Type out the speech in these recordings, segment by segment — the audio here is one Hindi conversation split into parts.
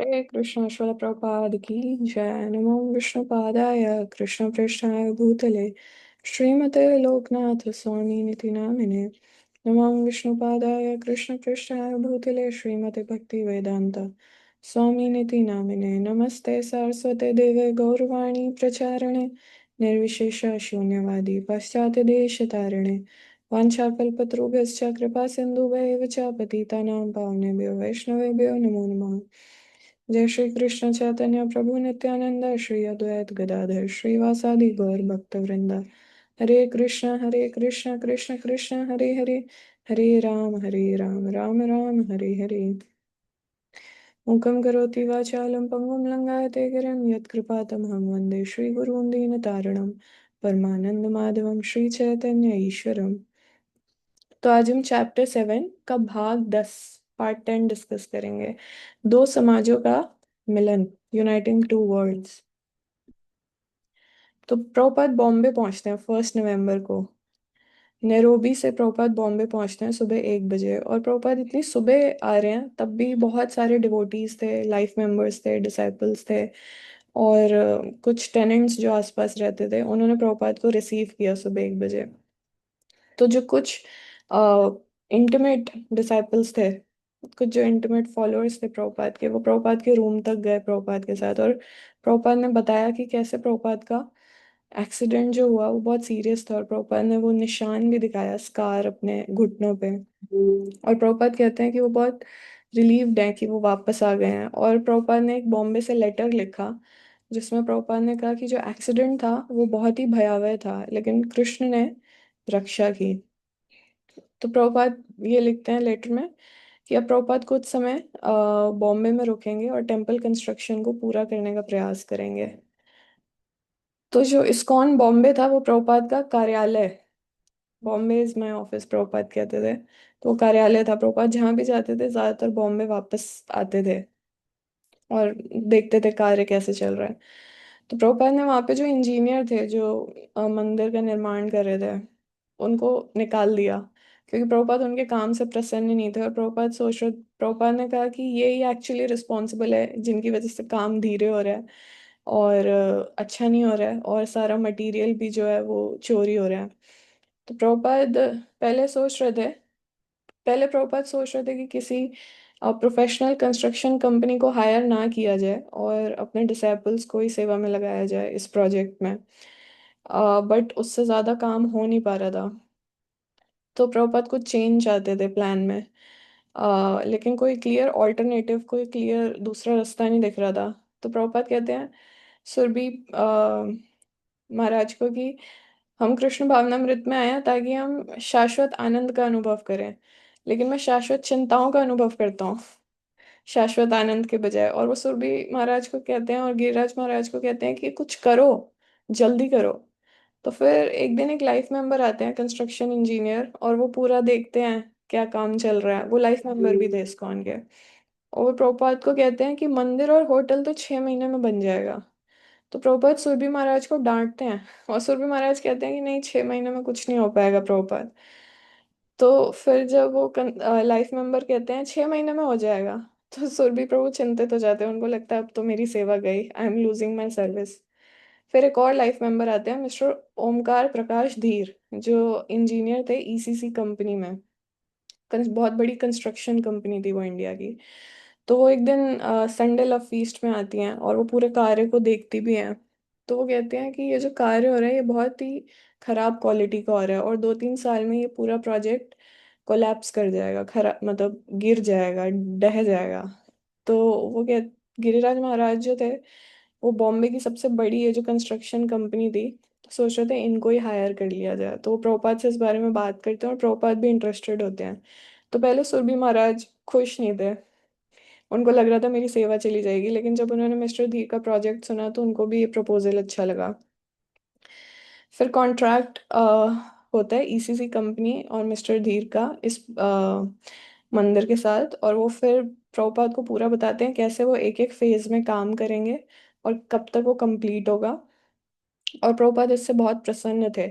हरे कृष्ण श्रील प्रभुपाद की जय। नमो विष्णुपादाय कृष्ण पृष्ठाय भूतले श्रीमते लोकनाथ स्वामी निति नामिने। नमो विष्णुपादाय कृष्ण पृष्ठाय भूतले श्रीमते भक्ति वेदांत स्वामी निति नामिने। नमस्ते सरस्वते देवे गौरवाणी प्रचारणे निर्विशेष शून्यवादी पाश्चात्य देश तारिणे। वाञ्छाकल्पतरुभ्यश्च कृपा सिन्धुभ्येव च पतितानां पावनेभ्यो वैष्णवेभ्यो नमो नमः। जय श्री कृष्ण चैतन्य प्रभु नित्यानंद श्री अद्वैत गदाधर श्रीवासादि गौर भक्त वृंदा। हरे कृष्ण कृष्ण कृष्ण हरे हरे, हरे राम राम राम हरे हरे। मूकं करोति वाचालं पङ्गुं लङ्घयते गिरिं यत्कृपातमहं वन्दे श्रीगुरून् दीनतारिणं परमानन्दमाधवं श्रीचैतन्य ईश्वरम्। तो आज हम चैप्टर 7 का भाग 10 पार्ट 10 डिस्कस करेंगे। दो समाजों का मिलन, यूनाइटिंग टू वर्ल्ड्स। तो प्रभुपाद बॉम्बे पहुंचते हैं 1 नवंबर को। नैरोबी से प्रभुपाद बॉम्बे पहुंचते हैं सुबह 1 बजे। और प्रभुपाद इतनी सुबह आ रहे हैं, तब भी बहुत सारे डिवोटीज थे, लाइफ मेंबर्स थे, डिसाइपल्स थे और कुछ टेनेंट्स जो आसपास रहते थे, उन्होंने प्रभुपाद को रिसीव किया सुबह 1 बजे। तो जो कुछ इंटीमेट डिसाइपल्स थे, कुछ जो इंटीमेट फॉलोअर्स थे प्रभुपाद के, वो प्रभुपाद के रूम तक गए प्रभुपाद के साथ। और प्रभुपाद ने बताया कि कैसे प्रभुपाद का एक्सीडेंट जो हुआ वो बहुत सीरियस था। और प्रभुपाद ने वो निशान भी दिखाया, स्कार अपने घुटनों पे। और प्रभुपाद कहते हैं कि वो बहुत रिलीव्ड है कि वो वापस आ गए हैं। और प्रभुपाद ने एक बॉम्बे से लेटर लिखा, जिसमें प्रभुपाद ने कहा कि जो एक्सीडेंट था वो बहुत ही भयावह था, लेकिन कृष्ण ने रक्षा की। तो प्रभुपाद ये लिखते हैं लेटर में कि अब प्रभुपाद कुछ समय बॉम्बे में रुकेंगे और टेम्पल कंस्ट्रक्शन को पूरा करने का प्रयास करेंगे। तो जो इस्कॉन बॉम्बे था वो प्रभुपाद का कार्यालय, Bombay is my office Prabhupada कहते थे। तो वो कार्यालय था। प्रभुपाद जहाँ भी जाते थे ज्यादातर बॉम्बे वापस आते थे और देखते थे कार्य कैसे चल रहा है। तो प्रभुपाद ने वहाँ पे जो इंजीनियर थे, जो मंदिर का निर्माण कर रहे थे, उनको निकाल दिया, क्योंकि प्रभुपाद उनके काम से प्रसन्न नहीं थे। और प्रभुपाद ने कहा कि ये ही एक्चुअली रिस्पॉन्सिबल है जिनकी वजह से काम धीरे हो रहा है और अच्छा नहीं हो रहा है, और सारा मटेरियल भी जो है वो चोरी हो रहा है। तो प्रभुपाद पहले सोच रहे थे पहले प्रभुपाद सोच रहे थे कि किसी प्रोफेशनल कंस्ट्रक्शन कंपनी को हायर ना किया जाए और अपने डिसेबल्स को ही सेवा में लगाया जाए इस प्रोजेक्ट में। बट उससे ज़्यादा काम हो नहीं पा रहा था। तो प्रभुपाद कुछ चेंज चाहते थे प्लान में। लेकिन कोई क्लियर ऑल्टरनेटिव, कोई क्लियर दूसरा रास्ता नहीं दिख रहा था। तो प्रभुपाद कहते हैं सुरभि महाराज को कि हम कृष्ण भावनामृत में आए हैं ताकि हम शाश्वत आनंद का अनुभव करें, लेकिन मैं शाश्वत चिंताओं का अनुभव करता हूँ शाश्वत आनंद के बजाय। और वो सुरभि महाराज को कहते हैं और गिरिराज महाराज को कहते हैं कि कुछ करो, जल्दी करो। तो फिर एक दिन एक लाइफ मेंबर आते हैं, कंस्ट्रक्शन इंजीनियर, और वो पूरा देखते हैं क्या काम चल रहा है। वो लाइफ मेंबर भी थे इस्कॉन के। और वो प्रभुपाद को कहते हैं कि मंदिर और होटल तो 6 महीने में बन जाएगा। तो प्रभुपाद सुरभि महाराज को डांटते हैं और सुरभि महाराज कहते हैं कि नहीं, 6 महीने में कुछ नहीं हो पाएगा प्रभुपाद। तो फिर जब वो लाइफ मेंबर कहते हैं 6 महीने में हो जाएगा, तो सुरभि प्रभु चिंतित हो जाते हैं। उनको लगता है अब तो मेरी सेवा गई, I am losing my service. फिर एक और लाइफ मेंबर आते हैं, मिस्टर ओमकार प्रकाश धीर, जो इंजीनियर थे ईसीसी कंपनी में। बहुत बड़ी कंस्ट्रक्शन कंपनी थी वो इंडिया की। तो वो एक दिन संडे लव फीस्ट में आती हैं और वो पूरे कार्य को देखती भी हैं। तो वो कहते हैं कि ये जो कार्य हो रहा है ये बहुत ही खराब क्वालिटी का हो रहा है और 2-3 साल में ये पूरा प्रोजेक्ट कोलैप्स कर जाएगा, खराब मतलब गिर जाएगा, ढह जाएगा। तो वो कह गिरिराज महाराज जो थे, वो बॉम्बे की सबसे बड़ी ये जो कंस्ट्रक्शन कंपनी थी, तो सोच रहे थे इनको ही हायर कर लिया जाए। तो वो प्रभुपाद से इस बारे में बात करते हैं और प्रभुपाद भी इंटरेस्टेड होते हैं। तो पहले सुरभि महाराज खुश नहीं थे, उनको लग रहा था मेरी सेवा चली जाएगी। लेकिन जब उन्होंने मिस्टर धीर का प्रोजेक्ट सुना तो उनको भी ये प्रपोजल अच्छा लगा। फिर कॉन्ट्रैक्ट होता है ईसीसी कंपनी और मिस्टर धीर का इस मंदिर के साथ। और वो फिर प्रभुपाद को पूरा बताते हैं कैसे वो एक एक फेज में काम करेंगे और कब तक वो कंप्लीट होगा। और प्रभुपाद इससे बहुत प्रसन्न थे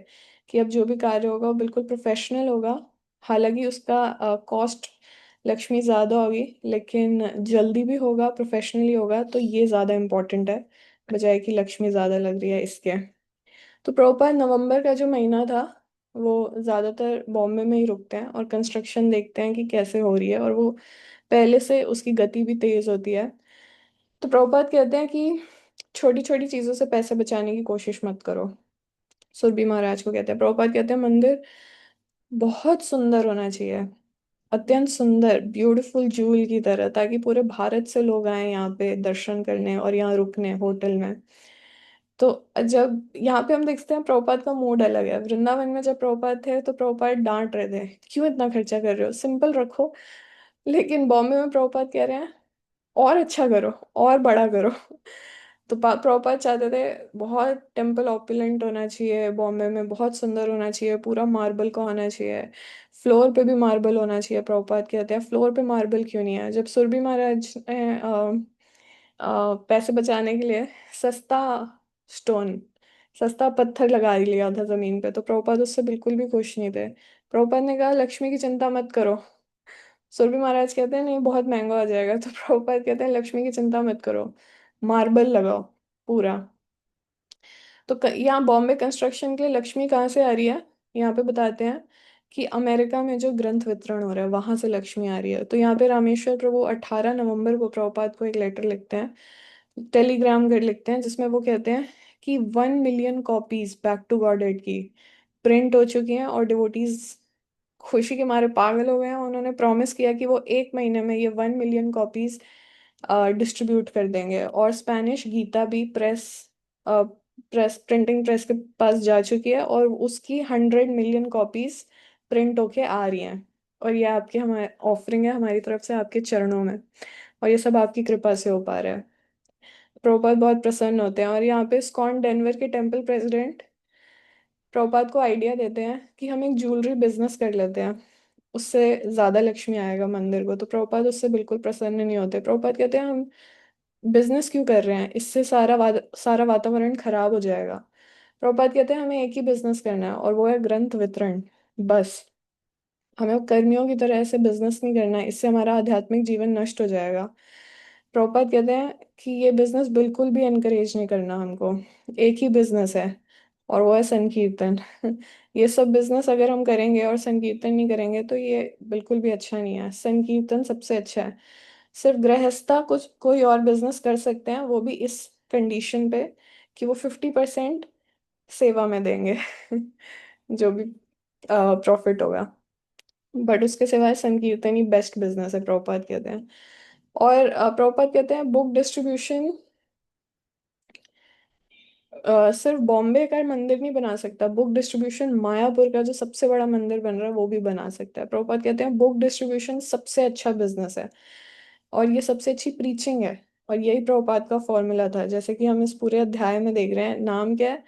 कि अब जो भी कार्य होगा वो बिल्कुल प्रोफेशनल होगा। हालांकि उसका कॉस्ट लक्ष्मी ज़्यादा होगी, लेकिन जल्दी भी होगा, प्रोफेशनली होगा, तो ये ज़्यादा इम्पोर्टेंट है बजाय कि लक्ष्मी ज़्यादा लग रही है इसके। तो प्रभुपाद नवंबर का जो महीना था, वो ज़्यादातर बॉम्बे में ही रुकते हैं और कंस्ट्रक्शन देखते हैं कि कैसे हो रही है, और वो पहले से उसकी गति भी तेज़ होती है। तो प्रभुपाद कहते हैं कि छोटी छोटी चीज़ों से पैसे बचाने की कोशिश मत करो। सुरभि महाराज को कहते हैं, प्रभुपाद कहते हैं मंदिर बहुत सुंदर होना चाहिए, अत्यंत सुंदर, ब्यूटीफुल जूल की तरह, ताकि पूरे भारत से लोग आए यहाँ पे दर्शन करने और यहाँ रुकने होटल में। तो जब यहाँ पे हम देखते हैं प्रभुपाद का मूड अलग है। वृंदावन में जब प्रभुपाद थे तो प्रभुपाद डांट रहे थे, क्यों इतना खर्चा कर रहे हो, सिंपल रखो। लेकिन बॉम्बे में प्रभुपाद कह रहे हैं और अच्छा करो, और बड़ा करो। तो प्रभुपाद चाहते थे बहुत टेम्पल ऑपुलेंट होना चाहिए, बॉम्बे में बहुत सुंदर होना चाहिए, पूरा मार्बल का होना चाहिए, फ्लोर पे भी मार्बल होना चाहिए। प्रभुपाद कहते हैं फ्लोर पे मार्बल क्यों नहीं है। जब सुरभि महाराज ने पैसे बचाने के लिए सस्ता स्टोन, सस्ता पत्थर लगा लिया था जमीन पे, तो प्रभुपाद उससे बिल्कुल भी खुश नहीं थे। प्रभुपाद ने कहा लक्ष्मी की चिंता मत करो। सुरभि महाराज कहते हैं नहीं बहुत महंगा हो जाएगा, तो प्रभुपाद कहते हैं लक्ष्मी की चिंता मत करो, मार्बल लगाओ पूरा। तो यहाँ बॉम्बे कंस्ट्रक्शन के लिए लक्ष्मी कहाँ से आ रही है, यहाँ पे बताते हैं कि अमेरिका में जो ग्रंथ वितरण हो रहा है वहां से लक्ष्मी आ रही है। तो यहाँ पे रामेश्वर प्रभु 18 नवंबर को प्रभुपाद को एक लेटर लिखते हैं, टेलीग्राम कर लिखते हैं, जिसमें वो कहते हैं कि 1 million copies back to Godhead की प्रिंट हो चुकी हैं, और डिवोटीज खुशी के मारे पागल हो गए हैं। उन्होंने प्रॉमिस किया कि वो 1 महीने में ये 1 मिलियन कॉपीज डिस्ट्रीब्यूट कर देंगे। और स्पेनिश गीता भी प्रिंटिंग प्रेस के पास जा चुकी है, और उसकी 100 मिलियन कॉपीज प्रिंट होके आ रही हैं। और ये आपकी हमारे ऑफरिंग है हमारी तरफ से आपके चरणों में, और ये सब आपकी कृपा से हो पा रहा है। प्रभुपाद बहुत प्रसन्न होते हैं, और यहाँ पे स्कॉन डेनवर के टेम्पल प्रेसिडेंट प्रभुपाद को आइडिया देते हैं कि हम एक ज्वेलरी बिजनेस कर लेते हैं, उससे ज्यादा लक्ष्मी आएगा मंदिर को। तो प्रभुपाद उससे बिल्कुल प्रसन्न नहीं होते। प्रभुपाद कहते हैं हम बिजनेस क्यों कर रहे हैं, इससे सारा वातावरण खराब हो जाएगा। प्रभुपाद कहते हैं हमें एक ही बिजनेस करना है, और वो है ग्रंथ वितरण, बस। हमें कर्मियों की तरह ऐसे बिजनेस नहीं करना है, इससे हमारा आध्यात्मिक जीवन नष्ट हो जाएगा। प्रभुपाद कहते हैं कि ये बिजनेस बिल्कुल भी एनकरेज नहीं करना हमको, एक ही बिजनेस है, और वो है संकीर्तन। ये सब बिजनेस अगर हम करेंगे और संकीर्तन नहीं करेंगे तो ये बिल्कुल भी अच्छा नहीं है। संकीर्तन सबसे अच्छा है। सिर्फ गृहस्था कुछ कोई और बिजनेस कर सकते हैं, वो भी इस कंडीशन पे कि वो 50% सेवा में देंगे, जो भी प्रॉफिट होगा। बट उसके सिवाय संकीर्तन ही बेस्ट बिजनेस है, प्रभुपाद कहते हैं। और प्रभुपाद कहते हैं बुक डिस्ट्रीब्यूशन सिर्फ बॉम्बे का मंदिर नहीं बना सकता, बुक डिस्ट्रीब्यूशन मायापुर का जो सबसे बड़ा मंदिर बन रहा है वो भी बना सकता है। प्रभुपाद कहते हैं बुक डिस्ट्रीब्यूशन सबसे अच्छा बिजनेस है, और ये सबसे अच्छी प्रीचिंग है। और यही प्रभुपाद का फॉर्मूला था, जैसे कि हम इस पूरे अध्याय में देख रहे हैं, नाम क्या है,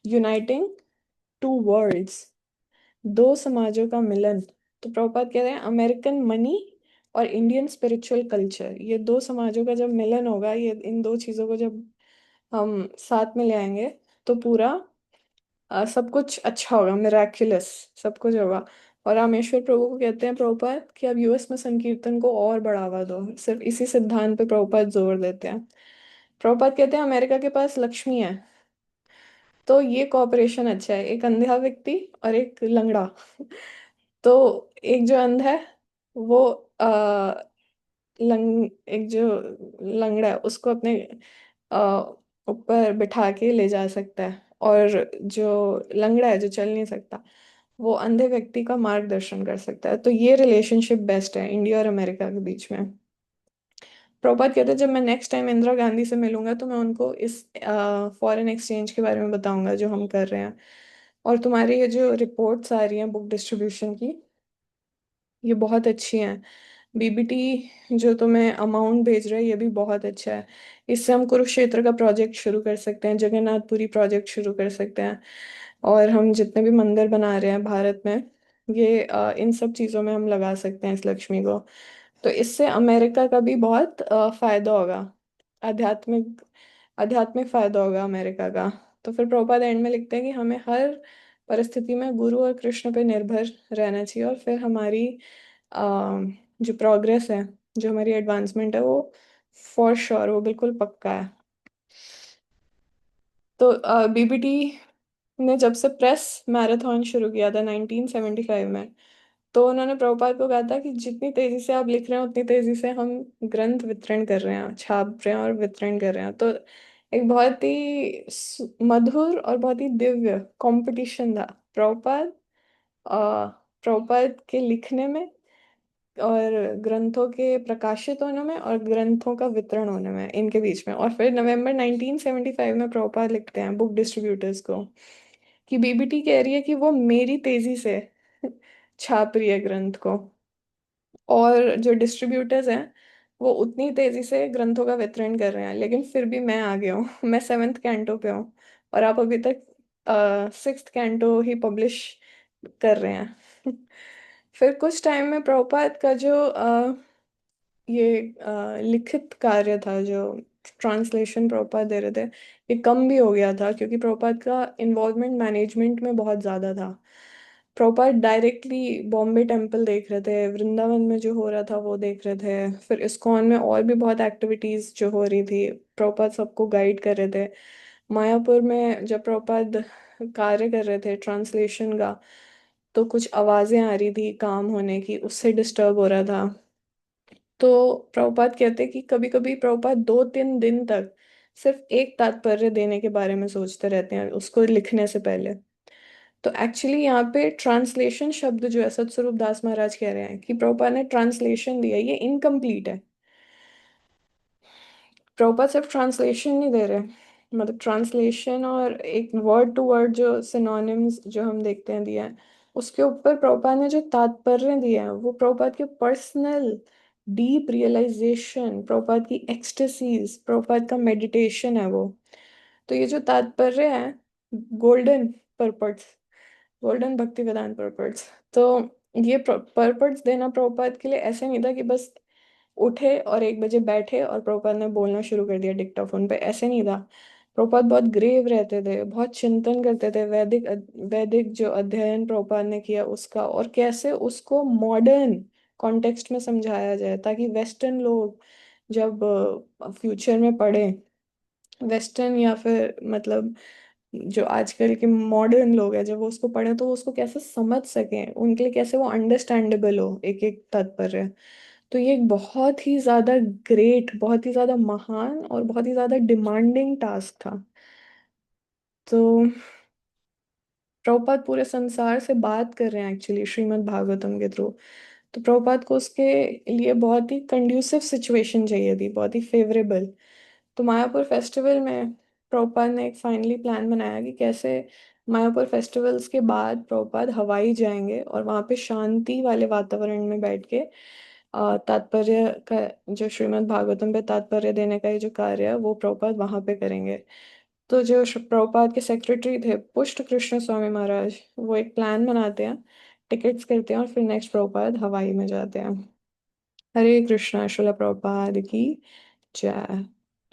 यूनाइटिंग टू वर्ल्ड्स, दो समाजों का मिलन। तो प्रभुपाद कह रहे हैं अमेरिकन मनी और इंडियन स्पिरिचुअल कल्चर, ये दो समाजों का जब मिलन होगा, ये इन दो चीजों को जब हम साथ में ले आएंगे, तो पूरा सब कुछ अच्छा होगा, मिराक्युलस सब कुछ होगा। और रामेश्वर प्रभु को कहते हैं प्रभुपाद कि अब यूएस में संकीर्तन को और बढ़ावा दो, सिर्फ इसी सिद्धांत पे प्रभुपाद जोर देते हैं। प्रभुपाद कहते हैं अमेरिका के पास लक्ष्मी है, तो ये कॉपरेशन अच्छा है, एक अंधा व्यक्ति और एक लंगड़ा। तो एक जो अंधा है वो एक जो लंगड़ा है उसको अपने अ, ऊपर बिठा के ले जा सकता है, और जो लंगड़ा है जो चल नहीं सकता वो अंधे व्यक्ति का मार्गदर्शन कर सकता है। तो ये रिलेशनशिप बेस्ट है इंडिया और अमेरिका के बीच में। प्रभुपाद कहते हैं जब मैं नेक्स्ट टाइम इंदिरा गांधी से मिलूंगा तो मैं उनको इस फॉरेन एक्सचेंज के बारे में बताऊंगा जो हम कर रहे हैं, और तुम्हारी ये जो रिपोर्ट्स आ रही हैं बुक डिस्ट्रीब्यूशन की, ये बहुत अच्छी हैं। बीबीटी जो तुम्हें अमाउंट भेज रहा है ये भी बहुत अच्छा है। इससे हम कुरुक्षेत्र का प्रोजेक्ट शुरू कर सकते हैं, जगन्नाथपुरी प्रोजेक्ट शुरू कर सकते हैं, और हम जितने भी मंदिर बना रहे हैं भारत में, ये इन सब चीज़ों में हम लगा सकते हैं इस लक्ष्मी को। तो इससे अमेरिका का भी बहुत फायदा होगा, आध्यात्मिक आध्यात्मिक फायदा होगा अमेरिका का। तो फिर प्रभुपाद एंड में लिखते हैं कि हमें हर परिस्थिति में गुरु और कृष्ण पे निर्भर रहना चाहिए, और फिर हमारी जो प्रोग्रेस है, जो हमारी एडवांसमेंट है, वो फॉर श्योर, वो बिल्कुल पक्का है। तो बीबीटी ने जब से प्रेस मैराथन शुरू किया था 1975 में, तो उन्होंने प्रभुपाद को कहा था कि जितनी तेजी से आप लिख रहे हैं उतनी तेजी से हम ग्रंथ वितरण कर रहे हैं, छाप रहे हैं और वितरण कर रहे हैं। तो एक बहुत ही मधुर और बहुत ही दिव्य कंपटीशन था प्रभुपाद प्रभुपाद के लिखने में, और ग्रंथों के प्रकाशित होने में, और ग्रंथों का वितरण होने में, इनके बीच में। और फिर नवंबर 1975 में प्रभुपाद लिखते हैं बुक डिस्ट्रीब्यूटर्स को कि बीबीटी कह रही है कि वो मेरी तेजी से छाप रही है ग्रंथ को, और जो डिस्ट्रीब्यूटर्स हैं वो उतनी तेजी से ग्रंथों का वितरण कर रहे हैं, लेकिन फिर भी मैं आ गया हूँ। मैं 7th कैंटो पे हूँ, और आप अभी तक 6th कैंटो ही पब्लिश कर रहे हैं। फिर कुछ टाइम में प्रभुपाद का जो ये लिखित कार्य था, जो ट्रांसलेशन प्रभुपाद दे रहे थे, ये कम भी हो गया था, क्योंकि प्रभुपाद का इन्वॉल्वमेंट मैनेजमेंट में बहुत ज़्यादा था। प्रभुपाद डायरेक्टली बॉम्बे टेम्पल देख रहे थे, वृंदावन में जो हो रहा था वो देख रहे थे, फिर इस्कॉन में और भी बहुत एक्टिविटीज़ जो हो रही थी, प्रभुपाद सबको गाइड कर रहे थे। मायापुर में जब प्रभुपाद कार्य कर रहे थे ट्रांसलेशन का, तो कुछ आवाज़ें आ रही थी काम होने की, उससे डिस्टर्ब हो रहा था। तो प्रभुपाद कहते कि कभी कभी प्रभुपाद 2-3 दिन तक सिर्फ एक तात्पर्य देने के बारे में सोचते रहते हैं उसको लिखने से पहले। तो एक्चुअली यहाँ पे ट्रांसलेशन शब्द जो है, सतस्वरूप दास महाराज कह रहे हैं कि प्रभुपाद ने ट्रांसलेशन दिया, ये इनकम्प्लीट है। प्रभुपाद सिर्फ ट्रांसलेशन नहीं दे रहे, मतलब ट्रांसलेशन और एक वर्ड टू वर्ड जो सिनोनिम्स जो हम देखते हैं दिया है, उसके ऊपर प्रभुपाद ने जो तात्पर्य दिया है वो प्रभुपाद के पर्सनल डीप रियलाइजेशन, प्रभुपाद की एक्सटेसीज, प्रभुपाद का मेडिटेशन है वो। तो ये जो तात्पर्य है, गोल्डन पर्पस, गोल्डन भक्ति वेदांत पर्पस, तो ये पर्पस देना प्रभुपाद के लिए ऐसे नहीं था कि बस उठे और 1 बजे बैठे और प्रभुपाद ने बोलना शुरू कर दिया डिक्टाफोन पे, ऐसे नहीं था। प्रभुपाद बहुत ग्रेव रहते थे, बहुत चिंतन करते थे वैदिक वैदिक जो अध्ययन प्रभुपाद ने किया उसका, और कैसे उसको मॉडर्न कॉन्टेक्स्ट में समझाया जाए, ताकि वेस्टर्न लोग जब फ्यूचर में पढ़े, वेस्टर्न या फिर मतलब जो आजकल के मॉडर्न लोग हैं, जब वो उसको पढ़े तो वो उसको कैसे समझ सकें, उनके लिए कैसे वो अंडरस्टैंडेबल हो एक एक तात्पर्य। तो ये एक बहुत ही ज्यादा ग्रेट, बहुत ही ज्यादा महान और बहुत ही ज्यादा डिमांडिंग टास्क था। तो प्रभुपाद पूरे संसार से बात कर रहे हैं एक्चुअली श्रीमद् भागवतम के थ्रू। तो प्रभुपाद को उसके लिए बहुत ही कंड्यूसिव सिचुएशन चाहिए थी, बहुत ही फेवरेबल। तो मायापुर फेस्टिवल में प्रभुपाद ने एक फाइनली प्लान बनाया कि कैसे मायापुर फेस्टिवल्स के बाद प्रभुपाद हवाई जाएंगे और वहाँ पे शांति वाले वातावरण में बैठ के तात्पर्य का, जो श्रीमद् भागवतम पे तात्पर्य देने का ये जो कार्य है वो प्रभुपाद वहाँ पे करेंगे। तो जो प्रभुपाद के सेक्रेटरी थे पुष्ट कृष्ण स्वामी महाराज, वो एक प्लान बनाते हैं, टिकट्स करते हैं, और फिर नेक्स्ट प्रभुपाद हवाई में जाते हैं। हरे कृष्णा, श्रील प्रभुपाद की जय।